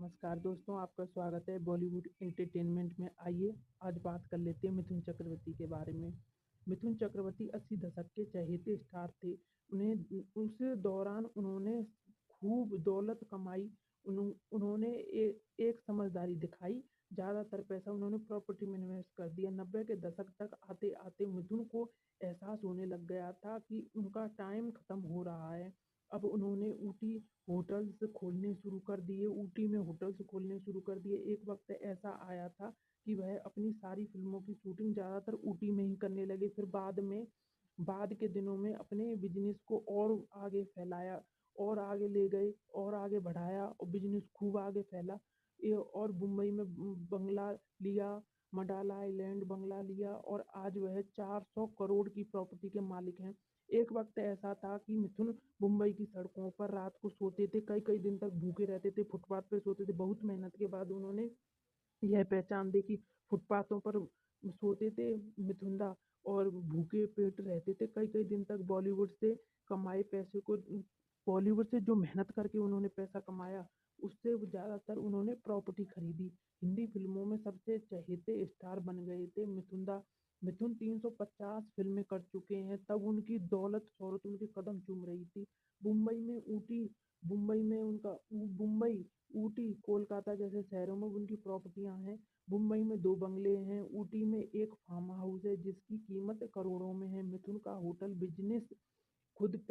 नमस्कार दोस्तों, आपका स्वागत है बॉलीवुड एंटरटेनमेंट में। आइए आज बात कर लेते हैं मिथुन चक्रवर्ती के बारे में। मिथुन चक्रवर्ती 80 दशक के चहेते स्टार थे। उन्हें उस दौरान उन्होंने खूब दौलत कमाई। उन्होंने एक समझदारी दिखाई। ज़्यादातर पैसा उन्होंने प्रॉपर्टी में इन्वेस्ट कर दिया। 90 के दशक तक आते आते मिथुन को एहसास होने लग गया था कि उनका टाइम खत्म हो रहा है। अब उन्होंने ऊटी होटल्स खोलने शुरू कर दिए। ऊटी में होटल्स खोलने शुरू कर दिए। एक वक्त ऐसा आया था कि वह अपनी सारी फिल्मों की शूटिंग ज़्यादातर ऊटी में ही करने लगे। फिर बाद के दिनों में अपने बिजनेस को और आगे फैलाया और आगे ले गए और आगे बढ़ाया और बिजनेस खूब आगे फैला। और मुंबई में बंगला लिया, मडाला आइलैंड बंगला लिया और आज वह 400 करोड़ की प्रॉपर्टी के मालिक हैं। एक वक्त ऐसा था कि मिथुन मुंबई की सड़कों पर रात को सोते थे, कई कई दिन तक भूखे रहते थे, फुटपाथ पे सोते थे। बहुत मेहनत के बाद उन्होंने यह पहचान दी कि फुटपाथों पर सोते थे मिथुनदा और भूखे पेट रहते थे कई कई दिन तक। कमाए पैसे को बॉलीवुड से जो मेहनत करके उन्होंने पैसा कमाया, उससे वो ज़्यादातर उन्होंने प्रॉपर्टी खरीदी। हिंदी फिल्मों में सबसे चहेते स्टार बन गए थे मिथुनदा। मिथुन 350 फिल्में कर चुके हैं, तब उनकी दौलत शौहरत उनके कदम चूम रही थी। मुंबई में ऊटी मुंबई में उनका मुंबई ऊटी कोलकाता जैसे शहरों में उनकी प्रॉपर्टियां हैं। मुंबई में 2 बंगले हैं, ऊटी में एक फार्म हाउस है जिसकी कीमत करोड़ों में है। मिथुन का होटल बिजनेस खुद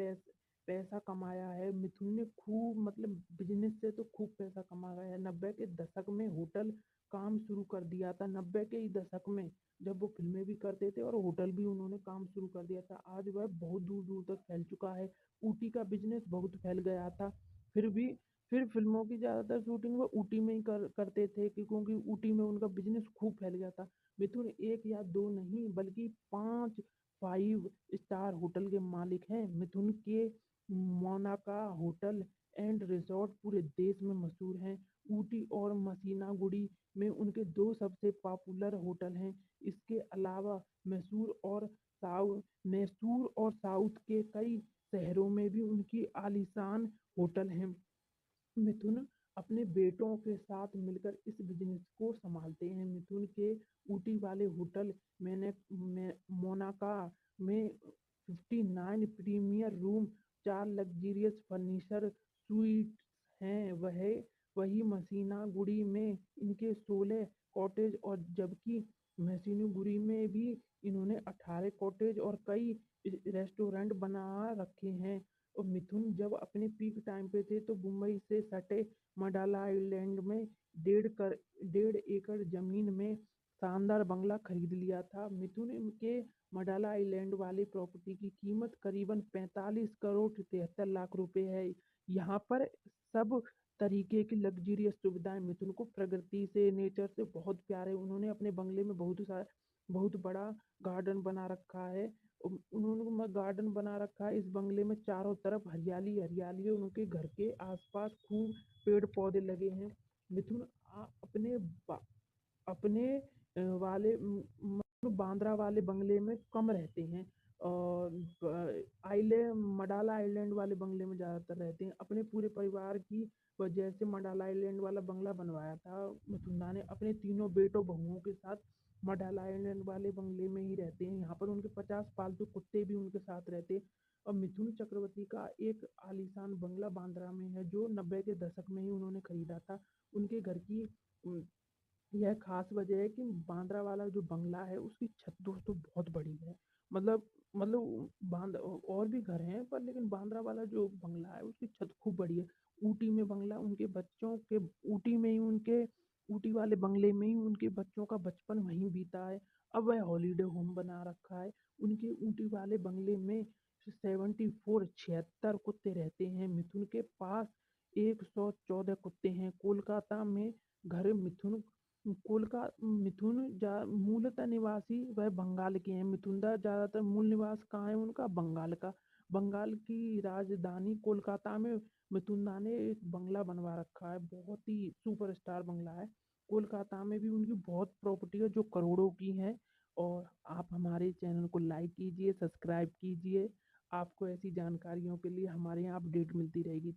पैसा कमाया है। मिथुन ने खूब मतलब बिजनेस से तो खूब पैसा कमाया है। 90 के दशक में होटल काम शुरू कर दिया था। 90 के ही दशक में जब वो फिल्में भी करते थे और होटल भी उन्होंने काम शुरू कर दिया था। आज वह बहुत दूर दूर तक फैल चुका है। ऊटी का बिजनेस बहुत फैल गया था। फिर भी फिर फिल्मों की ज़्यादातर शूटिंग वो ऊटी में ही करते थे क्योंकि ऊटी में उनका बिजनेस खूब फैल गया था। मिथुन एक या दो नहीं बल्कि 5 फाइव स्टार होटल के मालिक हैं। मिथुन के मोनाका होटल एंड रिजॉर्ट पूरे देश में मशहूर हैं। ऊटी और मसीनागुड़ी में उनके 2 सबसे पॉपुलर होटल हैं। इसके अलावा मैसूर और साउथ के कई शहरों में भी उनकी आलीशान होटल हैं। मिथुन अपने बेटों के साथ मिलकर इस बिजनेस को संभालते हैं। मिथुन के ऊटी वाले होटल मोनाका में 59 premier room, 4 luxurious furniture suites हैं। वही मसीनागुड़ी में इनके 16 कॉटेज और जबकि मसीनागुड़ी में भी इन्होंने 18 कॉटेज और कई रेस्टोरेंट बना रखे हैं। और मिथुन जब अपने पीक टाइम पे थे तो मुंबई से सटे मडाला आइलैंड में 1.5 एकड़ जमीन में शानदार बंगला खरीद लिया था। मिथुन के मडाला आइलैंड वाली प्रॉपर्टी की कीमत करीबन 45 करोड़ 73 लाख रुपए है। यहाँ पर सब तरीके की लग्जरियस सुविधाएं। मिथुन को प्रकृति से नेचर से बहुत प्यार है। उन्होंने अपने बंगले में बहुत बड़ा गार्डन बना रखा है। उन्होंने गार्डन बना रखा है। इस बंगले में चारों तरफ हरियाली हरियाली है। उनके घर के आसपास खूब पेड़ पौधे लगे हैं। मिथुन अपने अपने वाले बांद्रा वाले बंगले में कम रहते हैं और आइलैंड मडाला आइलैंड वाले बंगले में ज़्यादातर रहते हैं। अपने पूरे परिवार की वजह से मडाला आइलैंड वाला बंगला बनवाया था। मिथुना ने अपने तीनों बेटों बहुओं के साथ मडाला आइलैंड वाले बंगले में ही रहते हैं। यहाँ पर उनके 50 पालतू कुत्ते भी उनके साथ रहते हैं। और मिथुन चक्रवर्ती का एक आलीशान बंगला बांद्रा में है जो 90 के दशक में ही उन्होंने खरीदा था। उनके घर की यह खास वजह है कि बांद्रा वाला जो बंगला है उसकी छत दोस्तों बहुत बड़ी है। मतलब बांद और भी घर हैं पर लेकिन बांद्रा वाला जो बंगला है उसकी छत खूब बड़ी है। ऊटी में बंगला उनके बच्चों के ऊटी में ही उनके ऊटी वाले बंगले में ही उनके बच्चों का बचपन वहीं बीता है। अब वह हॉलीडे होम बना रखा है। उनके ऊटी वाले बंगले में 76 कुत्ते रहते हैं। मिथुन के पास 114 कुत्ते हैं। कोलकाता में घर मिथुन मूलतः निवासी वह बंगाल के हैं। मिथुनदा ज़्यादातर मूल निवास कहाँ है उनका? बंगाल का। बंगाल की राजधानी कोलकाता में मिथुनदा ने एक बंगला बनवा रखा है। बहुत ही सुपरस्टार बंगला है। कोलकाता में भी उनकी बहुत प्रॉपर्टी है जो करोड़ों की है। और आप हमारे चैनल को लाइक कीजिए, सब्सक्राइब कीजिए। आपको ऐसी जानकारियों के लिए हमारे यहाँ अपडेट मिलती रहेगी।